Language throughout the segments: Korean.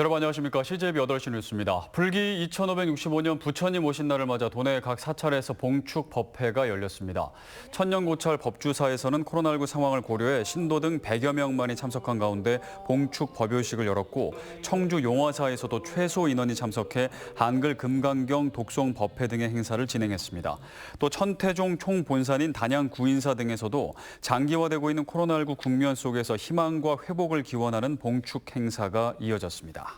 여러분 안녕하십니까. CJB 8시 뉴스입니다. 불기 2565년 부처님 오신 날을 맞아 도내 각 사찰에서 봉축 법회가 열렸습니다. 천년고찰 법주사에서는 코로나19 상황을 고려해 신도 등 100여 명만이 참석한 가운데 봉축 법요식을 열었고 청주 용화사에서도 최소 인원이 참석해 한글 금강경 독송 법회 등의 행사를 진행했습니다. 또 천태종 총본산인 단양 구인사 등에서도 장기화되고 있는 코로나19 국면 속에서 희망과 회복을 기원하는 봉축 행사가 이어졌습니다.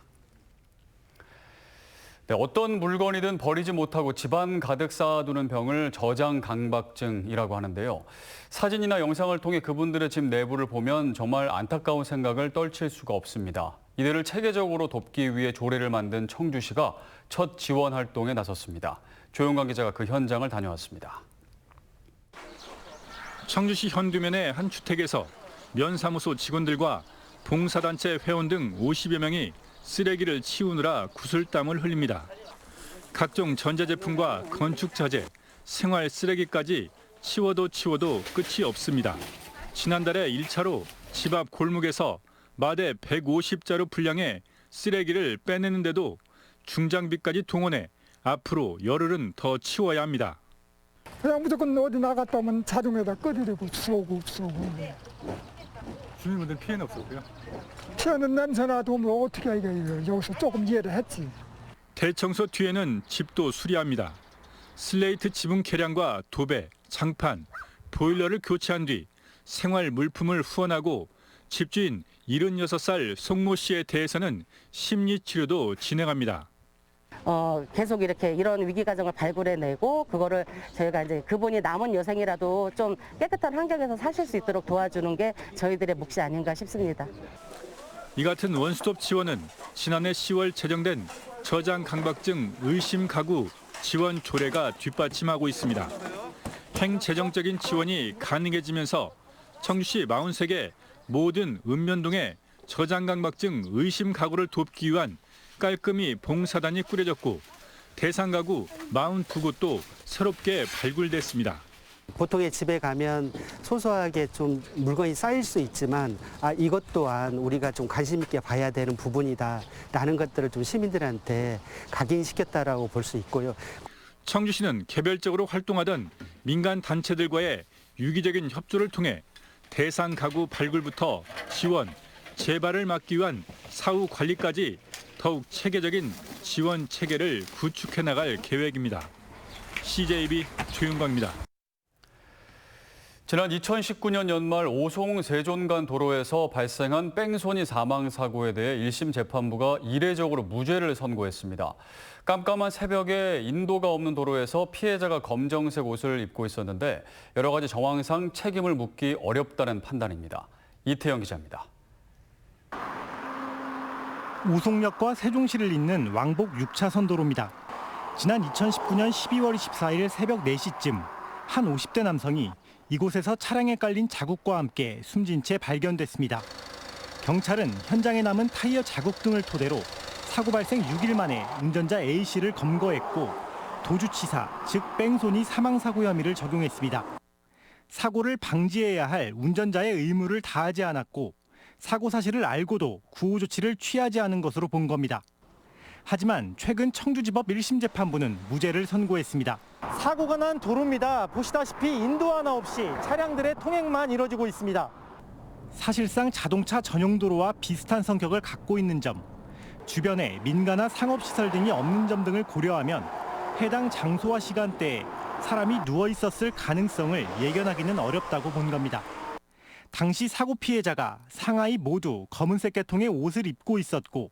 네, 어떤 물건이든 버리지 못하고 집안 가득 쌓아두는 병을 저장강박증이라고 하는데요. 사진이나 영상을 통해 그분들의 집 내부를 보면 정말 안타까운 생각을 떨칠 수가 없습니다. 이들을 체계적으로 돕기 위해 조례를 만든 청주시가 첫 지원 활동에 나섰습니다. 조용관 기자가 그 현장을 다녀왔습니다. 청주시 현두면의 한 주택에서 면사무소 직원들과 봉사단체 회원 등 50여 명이 쓰레기를 치우느라 구슬땀을 흘립니다. 각종 전자제품과 건축자재, 생활 쓰레기까지 치워도 끝이 없습니다. 지난달에 1차로 집 앞 골목에서 마대 150자루 분량의 쓰레기를 빼내는데도 중장비까지 동원해 앞으로 열흘은 더 치워야 합니다. 그냥 무조건 어디 나갔다 오면 자동에다 끄드리고 주우고. 주민분들 피해는 없었고요. 피하는 냄새나도 뭐 어떻게 이게 여기서 조금 이해를 했지. 대청소 뒤에는 집도 수리합니다. 슬레이트 지붕 개량과 도배, 장판, 보일러를 교체한 뒤 생활 물품을 후원하고 집주인 76살 송모 씨에 대해서는 심리치료도 진행합니다. 계속 이런 위기 과정을 발굴해내고 그거를 저희가 이제 그분이 남은 여생이라도 좀 깨끗한 환경에서 사실 수 있도록 도와주는 게 저희들의 몫이 아닌가 싶습니다. 이 같은 원스톱 지원은 지난해 10월 제정된 저장강박증 의심 가구 지원 조례가 뒷받침하고 있습니다. 행재정적인 지원이 가능해지면서 청주시 43개 모든 읍면동에 저장강박증 의심 가구를 돕기 위한 깔끔히 봉사단이 꾸려졌고 대상 가구 42곳도 새롭게 발굴됐습니다. 보통의 집에 가면 소소하게 좀 물건이 쌓일 수 있지만 이것 또한 우리가 좀 관심 있게 봐야 되는 부분이다라는 것들을 좀 시민들한테 각인시켰다라고 볼 수 있고요. 청주시는 개별적으로 활동하던 민간 단체들과의 유기적인 협조를 통해 대상 가구 발굴부터 지원, 재발을 막기 위한 사후 관리까지 더욱 체계적인 지원 체계를 구축해 나갈 계획입니다. CJB 조윤광입니다. 지난 2019년 연말 오송 세존간 도로에서 발생한 뺑소니 사망 사고에 대해 1심 재판부가 이례적으로 무죄를 선고했습니다. 깜깜한 새벽에 인도가 없는 도로에서 피해자가 검정색 옷을 입고 있었는데 여러 가지 정황상 책임을 묻기 어렵다는 판단입니다. 이태영 기자입니다. 오송역과 세종시를 잇는 왕복 6차선 도로입니다. 지난 2019년 12월 24일 새벽 4시쯤 한 50대 남성이 이곳에서 차량에 깔린 자국과 함께 숨진 채 발견됐습니다. 경찰은 현장에 남은 타이어 자국 등을 토대로 사고 발생 6일 만에 운전자 A씨를 검거했고 도주치사, 즉 뺑소니 사망사고 혐의를 적용했습니다. 사고를 방지해야 할 운전자의 의무를 다하지 않았고 사고 사실을 알고도 구호 조치를 취하지 않은 것으로 본 겁니다. 하지만 최근 청주지법 1심 재판부는 무죄를 선고했습니다. 사고가 난 도로입니다. 보시다시피 인도 하나 없이 차량들의 통행만 이뤄지고 있습니다. 사실상 자동차 전용 도로와 비슷한 성격을 갖고 있는 점, 주변에 민가나 상업시설 등이 없는 점 등을 고려하면 해당 장소와 시간대에 사람이 누워 있었을 가능성을 예견하기는 어렵다고 본 겁니다. 당시 사고 피해자가 상하이 모두 검은색 계통의 옷을 입고 있었고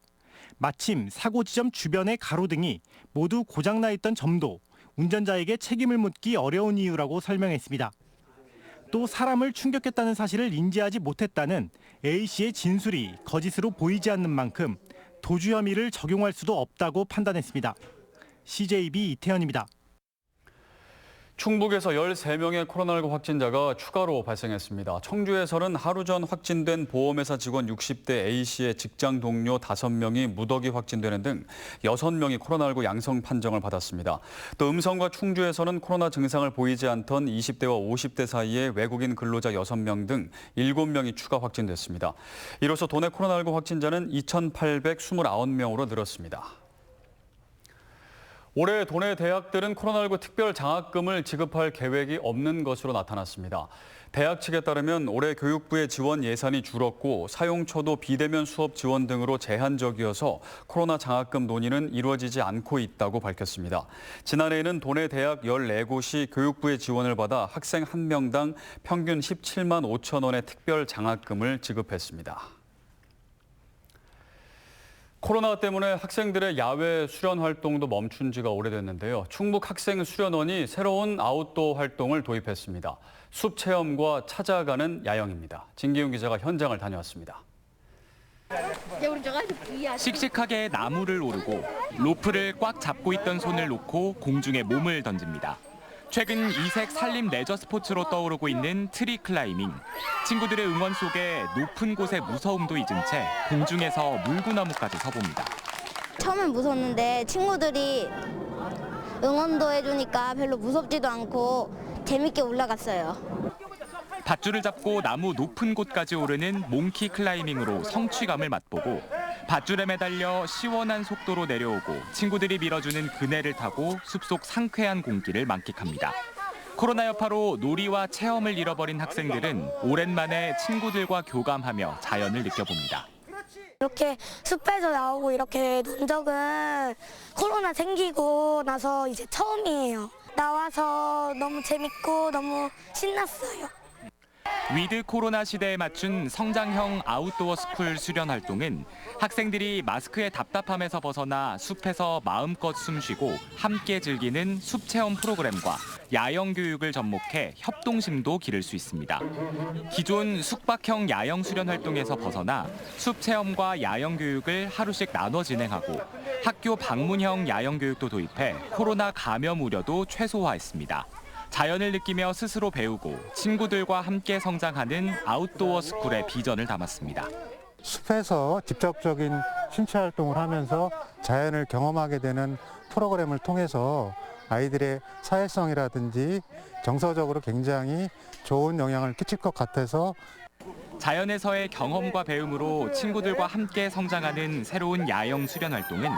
마침 사고 지점 주변의 가로등이 모두 고장나 있던 점도 운전자에게 책임을 묻기 어려운 이유라고 설명했습니다. 또 사람을 충격했다는 사실을 인지하지 못했다는 A씨의 진술이 거짓으로 보이지 않는 만큼 도주 혐의를 적용할 수도 없다고 판단했습니다. CJB 이태현입니다. 충북에서 13명의 코로나19 확진자가 추가로 발생했습니다. 청주에서는 하루 전 확진된 보험회사 직원 60대 A씨의 직장 동료 5명이 무더기 확진되는 등 6명이 코로나19 양성 판정을 받았습니다. 또 음성과 충주에서는 코로나 증상을 보이지 않던 20대와 50대 사이의 외국인 근로자 6명 등 7명이 추가 확진됐습니다. 이로써 도내 코로나19 확진자는 2,829명으로 늘었습니다. 올해 도내 대학들은 코로나19 특별 장학금을 지급할 계획이 없는 것으로 나타났습니다. 대학 측에 따르면 올해 교육부의 지원 예산이 줄었고 사용처도 비대면 수업 지원 등으로 제한적이어서 코로나 장학금 논의는 이루어지지 않고 있다고 밝혔습니다. 지난해에는 도내 대학 14곳이 교육부의 지원을 받아 학생 1명당 평균 17만 5천 원의 특별 장학금을 지급했습니다. 코로나 때문에 학생들의 야외 수련 활동도 멈춘 지가 오래됐는데요. 충북 학생수련원이 새로운 아웃도어 활동을 도입했습니다. 숲 체험과 찾아가는 야영입니다. 진기훈 기자가 현장을 다녀왔습니다. 씩씩하게 나무를 오르고 로프를 꽉 잡고 있던 손을 놓고 공중에 몸을 던집니다. 최근 이색 산림 레저 스포츠로 떠오르고 있는 트리 클라이밍. 친구들의 응원 속에 높은 곳의 무서움도 잊은 채 공중에서 물구나무까지 서봅니다. 처음엔 무서웠는데 친구들이 응원도 해주니까 별로 무섭지도 않고 재밌게 올라갔어요. 밧줄을 잡고 나무 높은 곳까지 오르는 몽키 클라이밍으로 성취감을 맛보고 밧줄에 매달려 시원한 속도로 내려오고 친구들이 밀어주는 그네를 타고 숲속 상쾌한 공기를 만끽합니다. 코로나 여파로 놀이와 체험을 잃어버린 학생들은 오랜만에 친구들과 교감하며 자연을 느껴봅니다. 이렇게 숲에서 나오고 이렇게 논 적은 코로나 생기고 나서 이제 처음이에요. 나와서 너무 재밌고 너무 신났어요. 위드 코로나 시대에 맞춘 성장형 아웃도어 스쿨 수련 활동은 학생들이 마스크의 답답함에서 벗어나 숲에서 마음껏 숨쉬고 함께 즐기는 숲 체험 프로그램과 야영 교육을 접목해 협동심도 기를 수 있습니다. 기존 숙박형 야영 수련 활동에서 벗어나 숲 체험과 야영 교육을 하루씩 나눠 진행하고 학교 방문형 야영 교육도 도입해 코로나 감염 우려도 최소화했습니다. 자연을 느끼며 스스로 배우고 친구들과 함께 성장하는 아웃도어 스쿨의 비전을 담았습니다. 숲에서 직접적인 신체 활동을 하면서 자연을 경험하게 되는 프로그램을 통해서 아이들의 사회성이라든지 정서적으로 굉장히 좋은 영향을 끼칠 것 같아서 자연에서의 경험과 배움으로 친구들과 함께 성장하는 새로운 야영 수련 활동은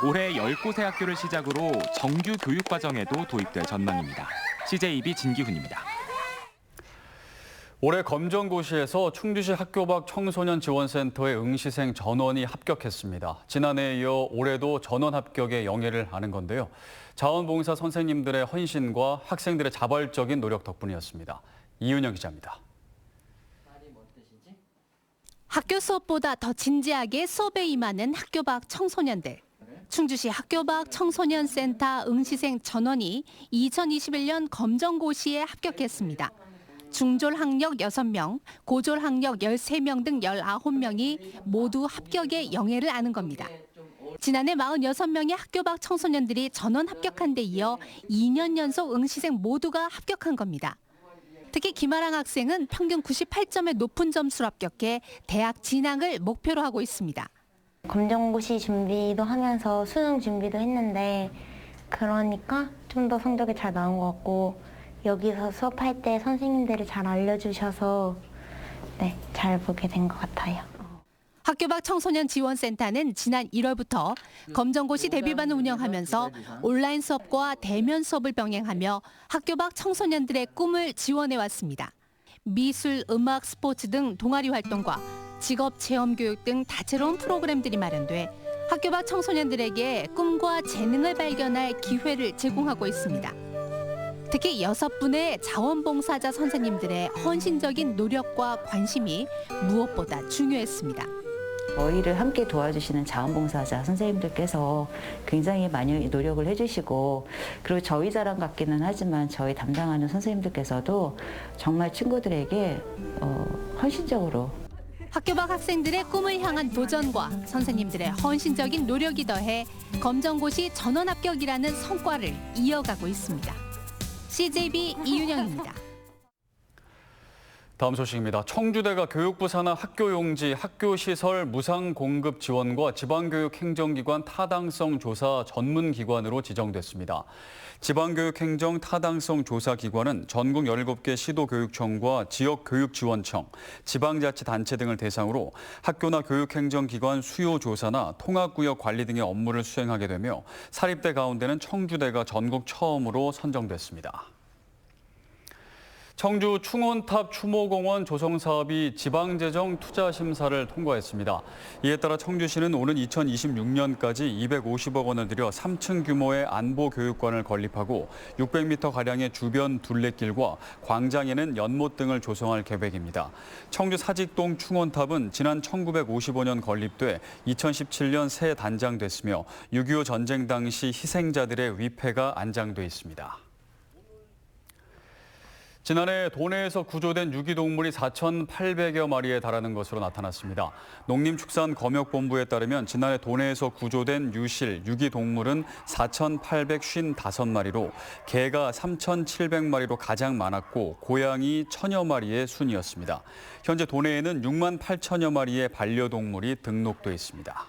올해 10곳의 학교를 시작으로 정규 교육 과정에도 도입될 전망입니다. CJB 진기훈입니다. 올해 검정고시에서 충주시 학교 밖 청소년 지원센터의 응시생 전원이 합격했습니다. 지난해에 이어 올해도 전원 합격의 영예를 아는 건데요. 자원봉사 선생님들의 헌신과 학생들의 자발적인 노력 덕분이었습니다. 이윤영 기자입니다. 학교 수업보다 더 진지하게 수업에 임하는 학교 밖 청소년들. 충주시 학교 밖 청소년 센터 응시생 전원이 2021년 검정고시에 합격했습니다. 중졸 학력 6명, 고졸 학력 13명 등 19명이 모두 합격의 영예를 아는 겁니다. 지난해 46명의 학교 밖 청소년들이 전원 합격한 데 이어 2년 연속 응시생 모두가 합격한 겁니다. 특히 김아랑 학생은 평균 98점의 높은 점수로 합격해 대학 진학을 목표로 하고 있습니다. 검정고시 준비도 하면서 수능 준비도 했는데 그러니까 좀 더 성적이 잘 나온 것 같고 여기서 수업할 때 선생님들이 잘 알려주셔서 잘 보게 된 것 같아요. 학교 밖 청소년 지원센터는 지난 1월부터 검정고시 대비반을 운영하면서 온라인 수업과 대면 수업을 병행하며 학교 밖 청소년들의 꿈을 지원해왔습니다. 미술, 음악, 스포츠 등 동아리 활동과 직업 체험 교육 등 다채로운 프로그램들이 마련돼 학교 밖 청소년들에게 꿈과 재능을 발견할 기회를 제공하고 있습니다. 특히 6분의 자원봉사자 선생님들의 헌신적인 노력과 관심이 무엇보다 중요했습니다. 저희를 함께 도와주시는 자원봉사자 선생님들께서 굉장히 많이 노력을 해주시고 그리고 저희 자랑 같기는 하지만 저희 담당하는 선생님들께서도 정말 친구들에게 헌신적으로 학교 밖 학생들의 꿈을 향한 도전과 선생님들의 헌신적인 노력이 더해 검정고시 전원 합격이라는 성과를 이어가고 있습니다. CJB 이윤영입니다. 다음 소식입니다. 청주대가 교육부 산하 학교용지, 학교시설 무상 공급 지원과 지방교육행정기관 타당성 조사 전문기관으로 지정됐습니다. 지방교육행정 타당성 조사기관은 전국 17개 시도교육청과 지역교육지원청, 지방자치단체 등을 대상으로 학교나 교육행정기관 수요조사나 통합구역 관리 등의 업무를 수행하게 되며 사립대 가운데는 청주대가 전국 처음으로 선정됐습니다. 청주 충원탑 추모공원 조성 사업이 지방재정 투자 심사를 통과했습니다. 이에 따라 청주시는 오는 2026년까지 250억 원을 들여 3층 규모의 안보교육관을 건립하고 600m가량의 주변 둘레길과 광장에는 연못 등을 조성할 계획입니다. 청주 사직동 충원탑은 지난 1955년 건립돼 2017년 새 단장됐으며 6.25 전쟁 당시 희생자들의 위패가 안장돼 있습니다. 지난해 도내에서 구조된 유기동물이 4,800여 마리에 달하는 것으로 나타났습니다. 농림축산검역본부에 따르면 지난해 도내에서 구조된 유실, 유기동물은 4,855마리로 개가 3,700마리로 가장 많았고 고양이 1,000여 마리의 순이었습니다. 현재 도내에는 6만 8천여 마리의 반려동물이 등록돼 있습니다.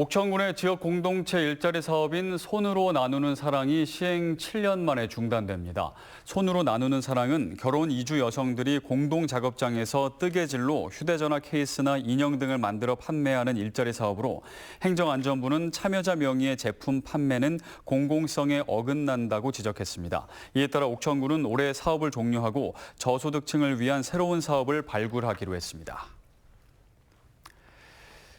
옥천군의 지역 공동체 일자리 사업인 손으로 나누는 사랑이 시행 7년 만에 중단됩니다. 손으로 나누는 사랑은 결혼 이주 여성들이 공동 작업장에서 뜨개질로 휴대전화 케이스나 인형 등을 만들어 판매하는 일자리 사업으로 행정안전부는 참여자 명의의 제품 판매는 공공성에 어긋난다고 지적했습니다. 이에 따라 옥천군은 올해 사업을 종료하고 저소득층을 위한 새로운 사업을 발굴하기로 했습니다.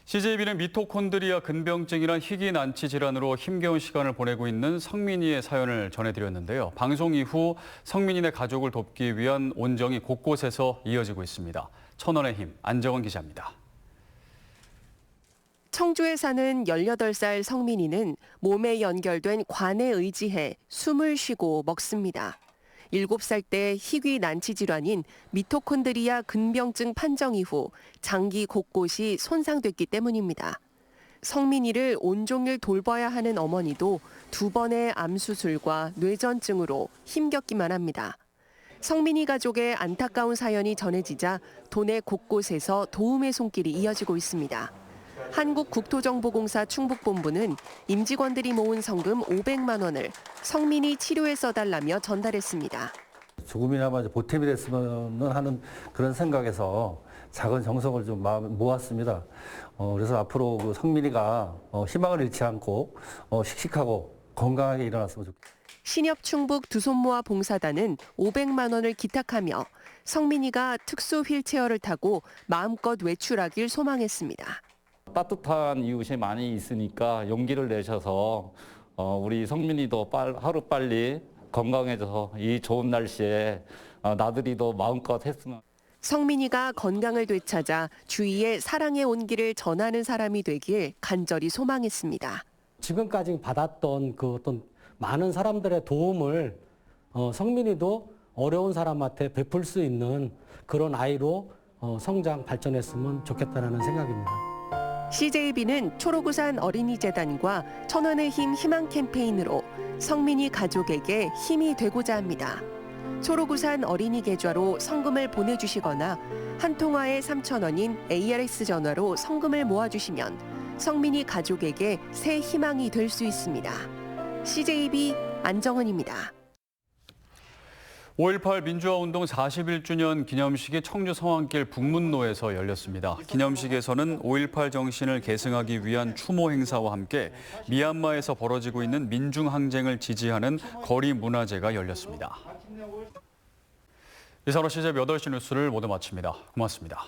CJB는 미토콘드리아 근병증이란 희귀난치 질환으로 힘겨운 시간을 보내고 있는 성민이의 사연을 전해드렸는데요. 방송 이후 성민이네 가족을 돕기 위한 온정이 곳곳에서 이어지고 있습니다. 천원의 힘, 안정원 기자입니다. 청주에 사는 18살 성민이는 몸에 연결된 관에 의지해 숨을 쉬고 먹습니다. 7살 때 희귀 난치 질환인 미토콘드리아 근병증 판정 이후 장기 곳곳이 손상됐기 때문입니다. 성민이를 온종일 돌봐야 하는 어머니도 2번의 암 수술과 뇌전증으로 힘겹기만 합니다. 성민이 가족의 안타까운 사연이 전해지자 도내 곳곳에서 도움의 손길이 이어지고 있습니다. 한국국토정보공사 충북본부는 임직원들이 모은 성금 500만 원을 성민이 치료에 써달라며 전달했습니다. 조금이나마 보탬이 됐으면 하는 그런 생각에서 작은 정성을 좀 모았습니다. 그래서 앞으로 그 성민이가 희망을 잃지 않고 씩씩하고 건강하게 일어났으면 좋겠습니다. 신협충북 두손모아 봉사단은 500만 원을 기탁하며 성민이가 특수 휠체어를 타고 마음껏 외출하길 소망했습니다. 따뜻한 이웃이 많이 있으니까 용기를 내셔서 우리 성민이도 하루빨리 건강해져서 이 좋은 날씨에 나들이도 마음껏 했으면. 성민이가 건강을 되찾아 주위에 사랑의 온기를 전하는 사람이 되길 간절히 소망했습니다. 지금까지 받았던 그 어떤 많은 사람들의 도움을 성민이도 어려운 사람한테 베풀 수 있는 그런 아이로 성장 발전했으면 좋겠다는 생각입니다. CJB는 초록우산 어린이재단과 천원의 힘 희망 캠페인으로 성민이 가족에게 힘이 되고자 합니다. 초록우산 어린이 계좌로 성금을 보내주시거나 한 통화에 3,000원인 ARS 전화로 성금을 모아주시면 성민이 가족에게 새 희망이 될 수 있습니다. CJB 안정은입니다. 5.18 민주화운동 41주년 기념식이 청주 성안길 북문로에서 열렸습니다. 기념식에서는 5.18 정신을 계승하기 위한 추모 행사와 함께 미얀마에서 벌어지고 있는 민중항쟁을 지지하는 거리 문화제가 열렸습니다. 이상으로 CJB 8시 뉴스를 모두 마칩니다. 고맙습니다.